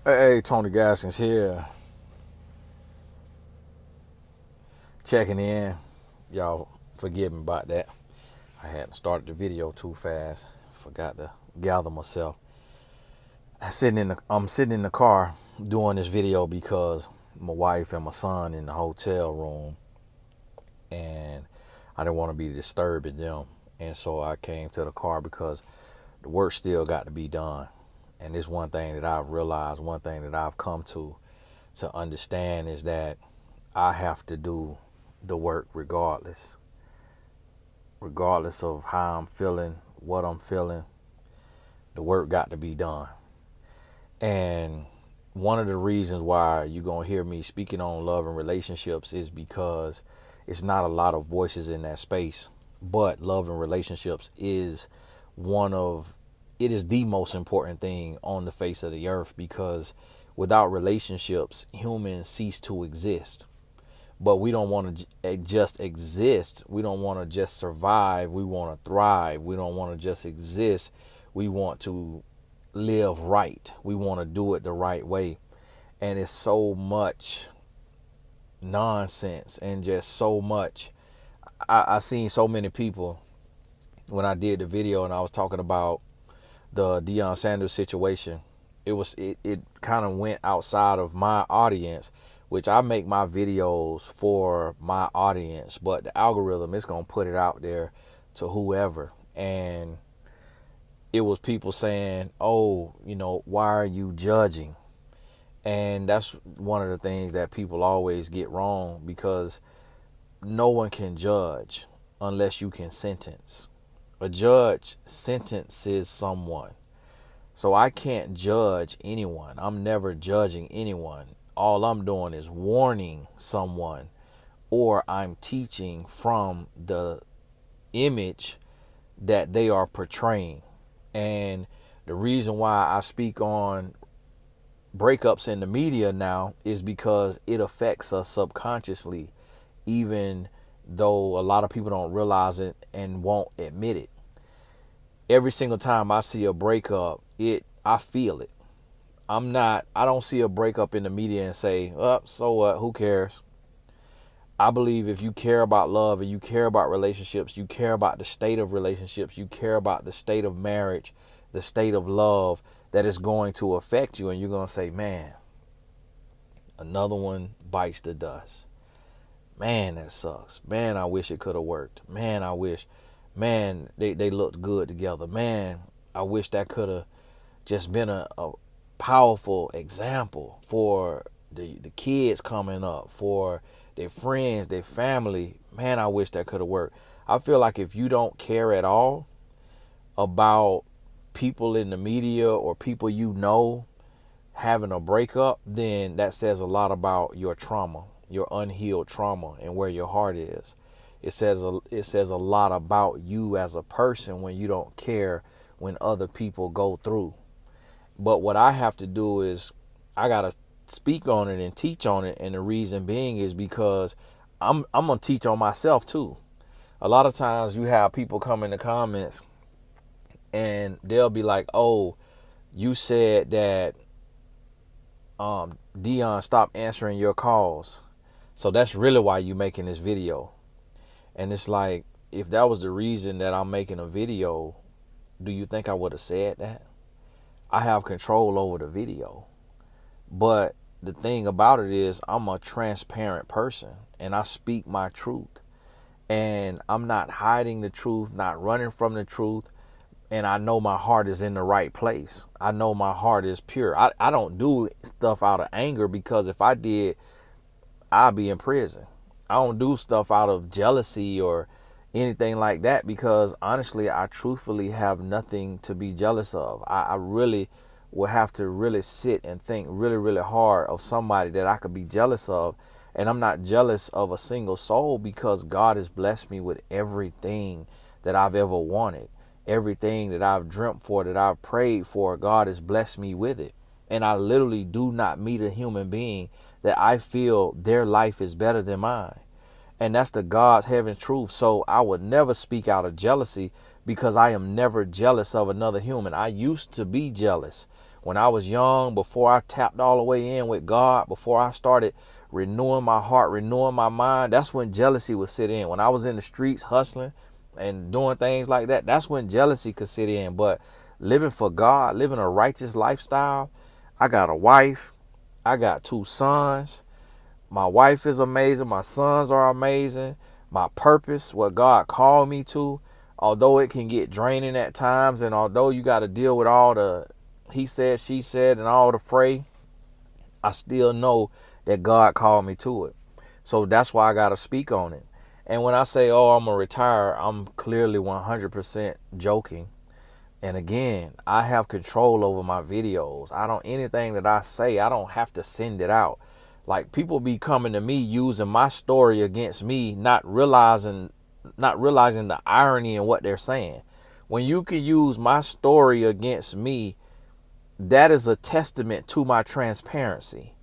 Hey, Tony Gaskins here, checking in. Y'all forgive me about that. I hadn't started the video too fast. Forgot to gather myself. I'm sitting in the car doing this video because my wife and my son in the hotel room, and I didn't want to be disturbing them. And so I came to the car because the work still got to be done. And this one thing that I've realized, one thing that I've come to understand is that I have to do the work regardless of how I'm feeling, what I'm feeling. The work got to be done. And one of the reasons why you're going to hear me speaking on love and relationships is because it's not a lot of voices in that space. But love and relationships is one of it is the most important thing on the face of the earth, because without relationships, humans cease to exist. But we don't want to just exist. We don't want to just survive. We want to thrive. We don't want to just exist. We want to live right. We want to do it the right way. And it's so much nonsense and just so much. I seen so many people when I did the video and I was talking about the Deion Sanders situation. It kind of went outside of my audience, which I make my videos for my audience, but the algorithm is going to put it out there to whoever. And it was people saying, oh, why are you judging? And that's one of the things that people always get wrong, because no one can judge unless you can sentence. A judge sentences someone. So I can't judge anyone. I'm never judging anyone. All I'm doing is warning someone, or I'm teaching from the image that they are portraying. And the reason why I speak on breakups in the media now is because it affects us subconsciously, even though a lot of people don't realize it and won't admit it. Every single time I see a breakup, I feel it. I don't see a breakup in the media and say, oh, so what, who cares? I believe if you care about love and you care about relationships, you care about the state of relationships, you care about the state of marriage, the state of love, that is going to affect you. And you're going to say, man, another one bites the dust. Man, that sucks. Man, I wish it could have worked. Man, I wish. Man, they looked good together. Man, I wish that could have just been a powerful example for the kids coming up, for their friends, their family. Man, I wish that could have worked. I feel like if you don't care at all about people in the media or people having a breakup, then that says a lot about your trauma, your unhealed trauma, and where your heart is. It says a lot about you as a person when you don't care when other people go through. But what I have to do is I gotta speak on it and teach on it, and the reason being is because I'm gonna teach on myself too. A lot of times you have people come in the comments and they'll be like, "Oh, you said that Dion stopped answering your calls, so that's really why you making this video." And it's like, if that was the reason that I'm making a video, do you think I would have said that? I have control over the video. But the thing about it is, I'm a transparent person and I speak my truth. And I'm not hiding the truth, not running from the truth. And I know my heart is in the right place. I know my heart is pure. I don't do stuff out of anger, because if I did, I'd be in prison. I don't do stuff out of jealousy or anything like that, because honestly, I truthfully have nothing to be jealous of. I really will have to really sit and think really, really hard of somebody that I could be jealous of. And I'm not jealous of a single soul, because God has blessed me with everything that I've ever wanted. Everything that I've dreamt for, that I've prayed for, God has blessed me with it. And I literally do not meet a human being that I feel their life is better than mine. And that's the God's heaven truth. So I would never speak out of jealousy, because I am never jealous of another human. I used to be jealous When I was young, before I tapped all the way in with God, before I started renewing my heart, renewing my mind, that's when jealousy would sit in. When I was in the streets hustling and doing things like that, that's when jealousy could sit in. But living for God, living a righteous lifestyle, I got a wife, I got 2 sons. My wife is amazing. My sons are amazing. My purpose, what God called me to, although it can get draining at times, and although you got to deal with all the he said, she said, and all the fray, I still know that God called me to it. So that's why I got to speak on it. And when I say, oh, I'm going to retire, I'm clearly 100% joking. And again, I have control over my videos. Anything that I say, I don't have to send it out. Like, people be coming to me using my story against me, not realizing the irony in what they're saying. When you can use my story against me, that is a testament to my transparency.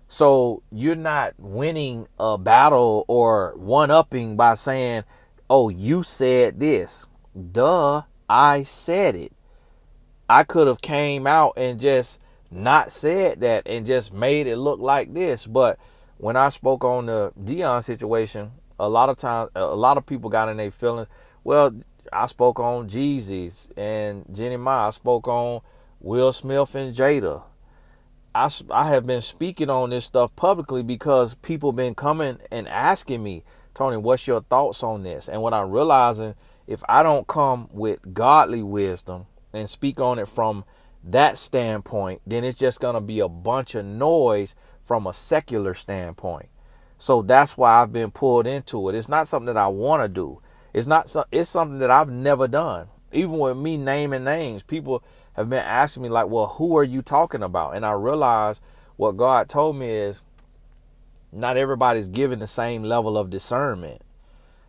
So you're not winning a battle or one-upping by saying, oh, you said this. Duh, I said it. I could have came out and just not said that and just made it look like this. But when I spoke on the Dion situation, a lot of times, a lot of people got in their feelings. Well, I spoke on Jeezy's and Jenny Ma. I spoke on Will Smith and Jada. I have been speaking on this stuff publicly because people been coming and asking me, Tony, what's your thoughts on this? And what I'm realizing, if I don't come with godly wisdom and speak on it from that standpoint, then it's just going to be a bunch of noise from a secular standpoint. So that's why I've been pulled into it. It's not something that I want to do. It's something that I've never done. Even with me naming names, people have been asking me like, well, who are you talking about? And I realized what God told me is not everybody's given the same level of discernment.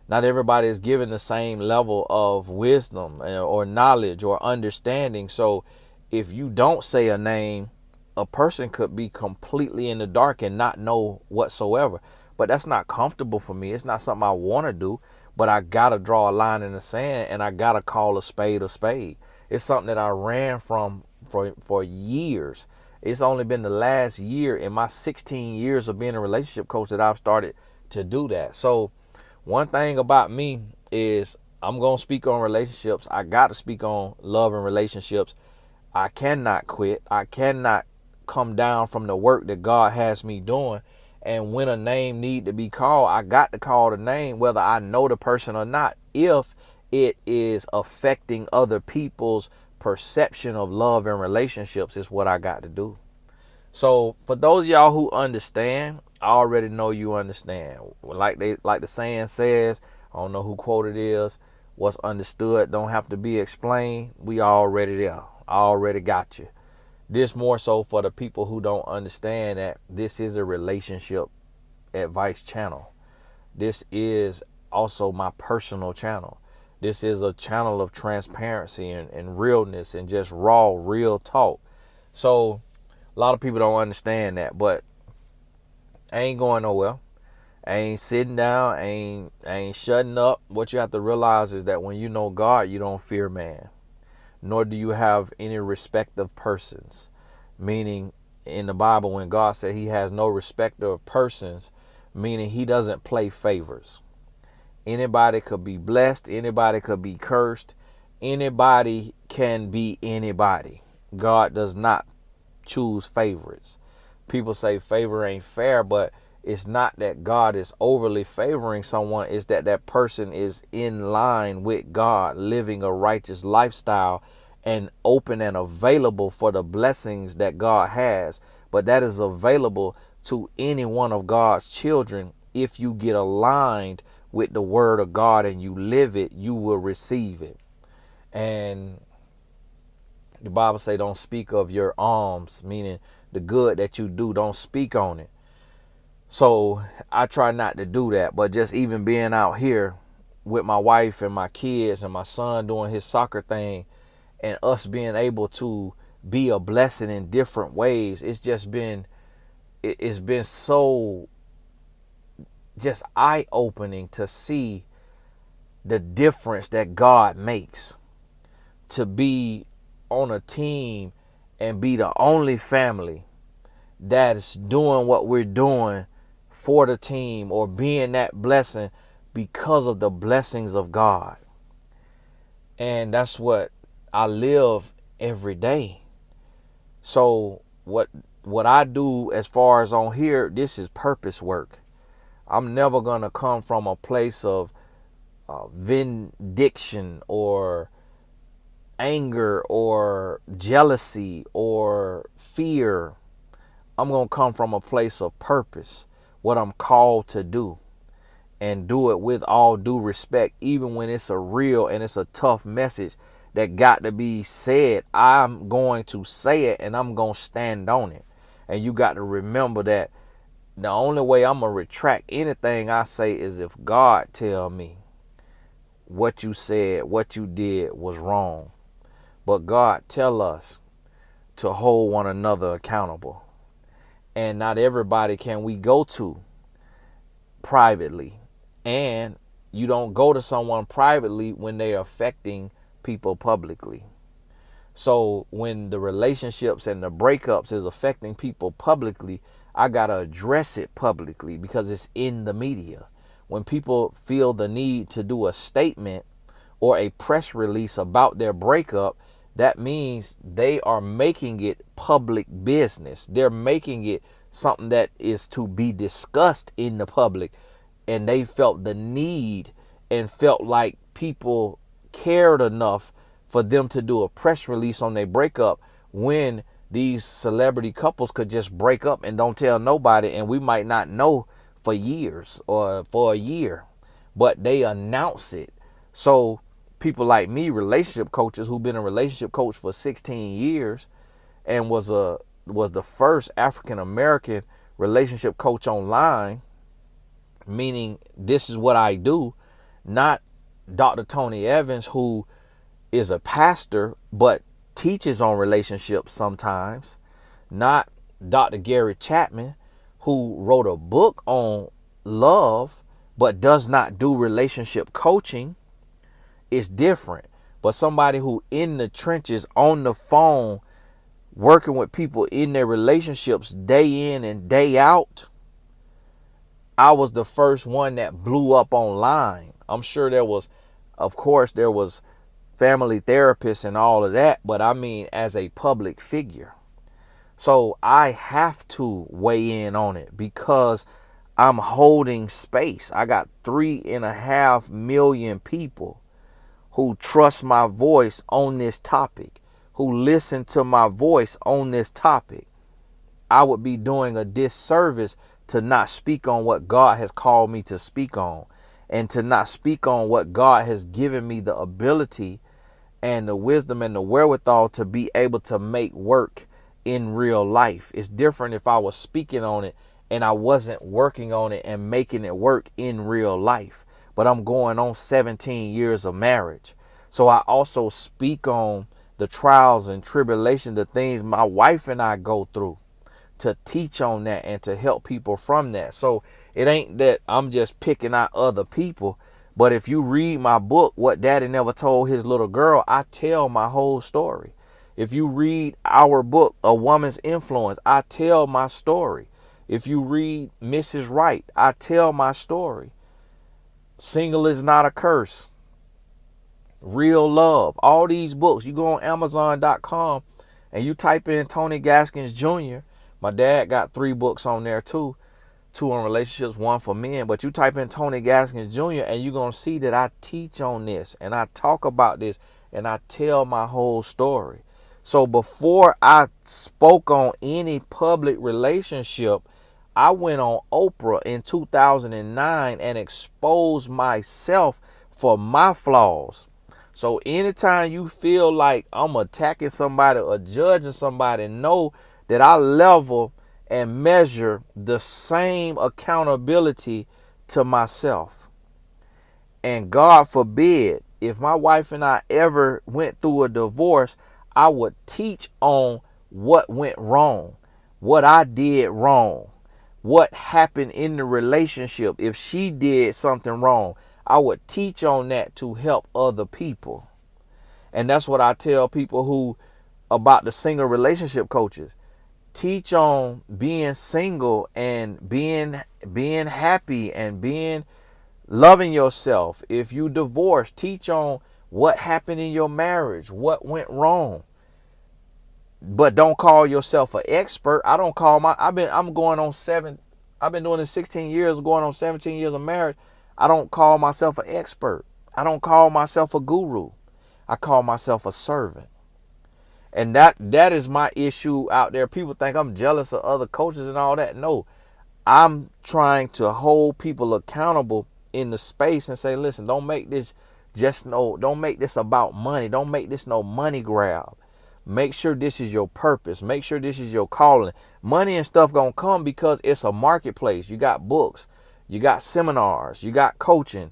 Not everybody is given the same level of wisdom or knowledge or understanding. So if you don't say a name, a person could be completely in the dark and not know whatsoever. But that's not comfortable for me. It's not something I want to do. But I got to draw a line in the sand, and I got to call a spade a spade. It's something that I ran from for years. It's only been the last year in my 16 years of being a relationship coach that I've started to do that. So one thing about me is I'm going to speak on relationships. I got to speak on love and relationships. I cannot quit. I cannot come down from the work that God has me doing. And when a name need to be called, I got to call the name, whether I know the person or not, if it is affecting other people's perception of love and relationships, is what I got to do. So for those of y'all who understand, I already know you understand. Like the saying says, I don't know who quote it is, what's understood don't have to be explained. We already there. I already got you. This more so for the people who don't understand that this is a relationship advice channel. This is also my personal channel. This is a channel of transparency and realness and just raw, real talk. So a lot of people don't understand that, but I ain't going nowhere. I ain't sitting down. I ain't shutting up. What you have to realize is that when you know God, you don't fear man, nor do you have any respect of persons. Meaning in the Bible, when God said he has no respect of persons, meaning he doesn't play favors. Anybody could be blessed. Anybody could be cursed. Anybody can be anybody. God does not choose favorites. People say favor ain't fair, but it's not that God is overly favoring someone. It's that that person is in line with God, living a righteous lifestyle and open and available for the blessings that God has. But that is available to any one of God's children. If you get aligned with the word of God and you live it, you will receive it. And the Bible say don't speak of your alms, meaning the good that you do, don't speak on it. So I try not to do that, but just even being out here with my wife and my kids and my son doing his soccer thing and us being able to be a blessing in different ways, it's been so just eye-opening to see the difference that God makes, to be on a team and be the only family that's doing what we're doing for the team or being that blessing because of the blessings of God. And that's what I live every day. So what I do as far as on here, this is purpose work. I'm never going to come from a place of vindication or anger or jealousy or fear. I'm going to come from a place of purpose, what I'm called to do, and do it with all due respect, even when it's a real and it's a tough message that got to be said. I'm going to say it and I'm going to stand on it. And you got to remember that the only way I'm going to retract anything I say is if God tell me what you said, what you did was wrong. But God tell us to hold one another accountable. And not everybody can we go to privately. And you don't go to someone privately when they're affecting people publicly. So when the relationships and the breakups is affecting people publicly, I got to address it publicly because it's in the media. When people feel the need to do a statement or a press release about their breakup, that means they are making it public business. They're making it something that is to be discussed in the public. And they felt the need and felt like people cared enough for them to do a press release on their breakup when these celebrity couples could just break up and don't tell nobody, and we might not know for years or for a year, but they announce it. So people like me, relationship coaches who've been a relationship coach for 16 years and was the first African American relationship coach online, meaning this is what I do, not Dr. Tony Evans, who is a pastor but teaches on relationships sometimes, not Dr. Gary Chapman, who wrote a book on love but does not do relationship coaching. It's different. But somebody who in the trenches, on the phone, working with people in their relationships day in and day out. I was the first one that blew up online. I'm sure there was family therapists and all of that, but I mean as a public figure. So I have to weigh in on it because I'm holding space. I got 3.5 million people who trust my voice on this topic, who listen to my voice on this topic. I would be doing a disservice to not speak on what God has called me to speak on, and to not speak on what God has given me the ability and the wisdom and the wherewithal to be able to make work in real life. It's different if I was speaking on it and I wasn't working on it and making it work in real life. But I'm going on 17 years of marriage. So I also speak on the trials and tribulations, the things my wife and I go through, to teach on that and to help people from that. So it ain't that I'm just picking out other people. But if you read my book, What Daddy Never Told His Little Girl, I tell my whole story. If you read our book, A Woman's Influence, I tell my story. If you read Mrs. Right, I tell my story. Single is Not a Curse, Real Love, all these books. You go on Amazon.com and you type in Tony Gaskins Jr. My dad got 3 books on there too. 2 on relationships, 1 for men. But you type in Tony Gaskins Jr. and you're going to see that I teach on this and I talk about this and I tell my whole story. So before I spoke on any public relationship, I went on Oprah in 2009 and exposed myself for my flaws. So anytime you feel like I'm attacking somebody or judging somebody, know that I level and measure the same accountability to myself. And God forbid, if my wife and I ever went through a divorce, I would teach on what went wrong, what I did wrong, what happened in the relationship. If she did something wrong, I would teach on that to help other people. And that's what I tell people who about the single relationship coaches. Teach on being single and being happy and being loving yourself. If you divorced, teach on what happened in your marriage, what went wrong. But don't call yourself an expert. I don't call my I'm going on 7 I've been doing this 16 years, going on 17 years of marriage. I don't call myself an expert. I don't call myself a guru. I call myself a servant. And that is my issue out there. People think I'm jealous of other coaches and all that. No, I'm trying to hold people accountable in the space and say, listen, don't make this don't make this about money. Don't make this no money grab. Make sure this is your purpose. Make sure this is your calling. Money and stuff gonna come because it's a marketplace. You got books, you got seminars, you got coaching.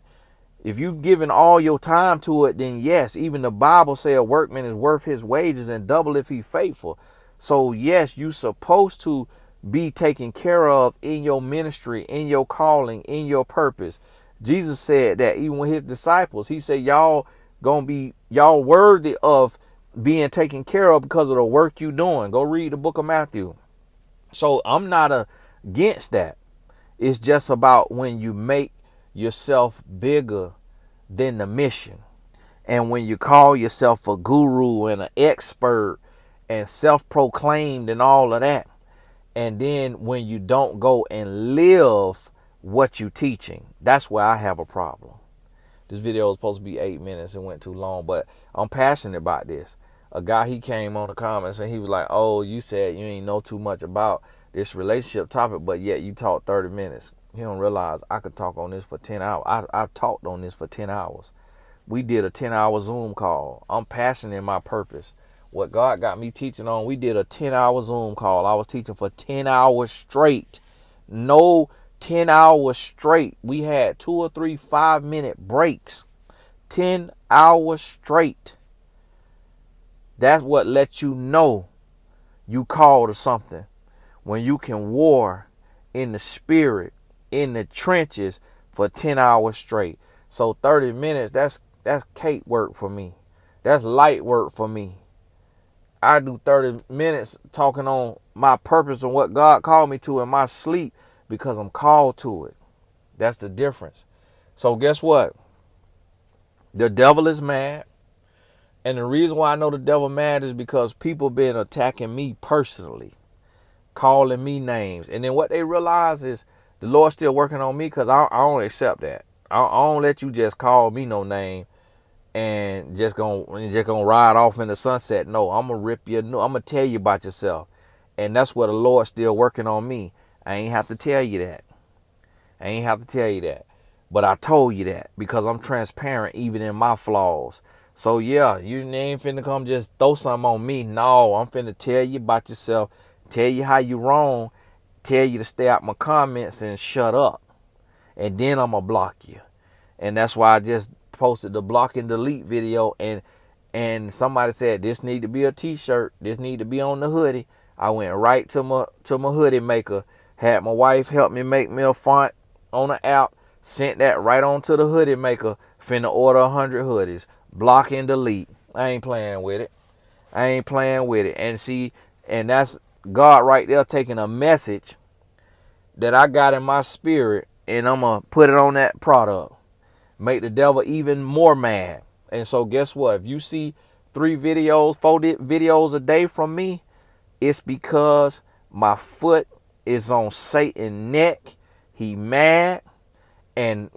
If you giving all your time to it, then yes, even the Bible say a workman is worth his wages and double if he faithful. So yes, you supposed to be taken care of in your ministry, in your calling, in your purpose. Jesus said that even with his disciples, he said, y'all worthy of being taken care of because of the work you doing. Go read the book of Matthew. So I'm not against that. It's just about when you make yourself bigger than the mission. And when you call yourself a guru and an expert and self-proclaimed and all of that. And then when you don't go and live what you teaching, that's where I have a problem. This video was supposed to be 8 minutes and went too long, but I'm passionate about this. A guy, he came on the comments and he was like, oh, you said you ain't know too much about this relationship topic, but yet you talked 30 minutes. He don't realize I could talk on this for 10 hours. I've talked on this for 10 hours. We did a 10-hour Zoom call. I'm passionate in my purpose. What God got me teaching on, we did a 10-hour Zoom call. I was teaching for 10 hours straight. No 10 hours straight. We had 2 or 3 5-minute breaks. 10 hours straight. That's what lets you know you called to something. When you can war in the spirit, in the trenches for 10 hours straight. So 30 minutes, that's cake work for me. That's light work for me. I do 30 minutes talking on my purpose and what God called me to in my sleep because I'm called to it. That's the difference. So guess what? The devil is mad. And the reason why I know the devil mad is because people been attacking me personally, calling me names. And then what they realize is the Lord's still working on me because I don't accept that. I don't let you just call me no name and just gonna ride off in the sunset. No, I'm gonna rip you. No, I'm gonna tell you about yourself. And that's what the Lord's still working on me. I ain't have to tell you that. But I told you that because I'm transparent even in my flaws. So yeah, you ain't finna come just throw something on me. No, I'm finna tell you about yourself, tell you how you wrong, tell you to stay out my comments and shut up. And then I'm gonna block you. And that's why I just posted the block and delete video, and somebody said this need to be a t-shirt, this need to be on the hoodie. I went right to my hoodie maker, had my wife help me make me a font on the app, sent that right on to the hoodie maker, finna order 100 hoodies. Block and delete. I ain't playing with it. And see, and that's God right there taking a message that I got in my spirit, and I'm gonna put it on that product. Make the devil even more mad. And so guess what? If you see 4 videos a day from me, it's because my foot is on Satan's neck. He mad. And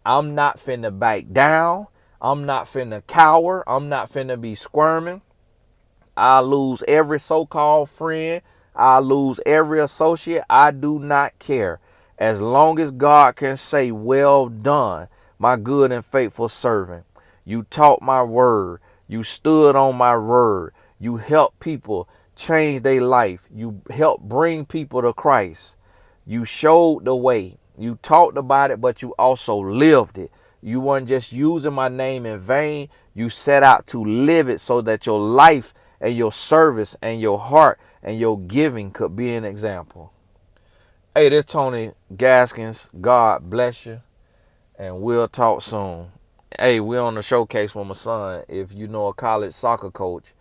I'm not finna back down. I'm not finna cower. I'm not finna be squirming. I lose every so-called friend. I lose every associate. I do not care. As long as God can say, well done, my good and faithful servant. You taught my word. You stood on my word. You helped people change their life. You helped bring people to Christ. You showed the way. You talked about it, but you also lived it. You weren't just using my name in vain. You set out to live it so that your life and your service and your heart and your giving could be an example. Hey, this is Tony Gaskins. God bless you. And we'll talk soon. Hey, we're on the showcase with my son. If you know a college soccer coach,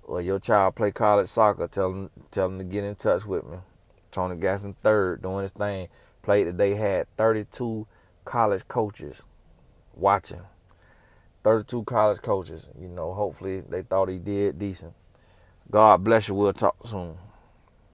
or your child play college soccer, tell them to get in touch with me. Tony Gaston third doing his thing. Played today, had 32 college coaches watching. 32 college coaches. Hopefully they thought he did decent. God bless you. We'll talk soon.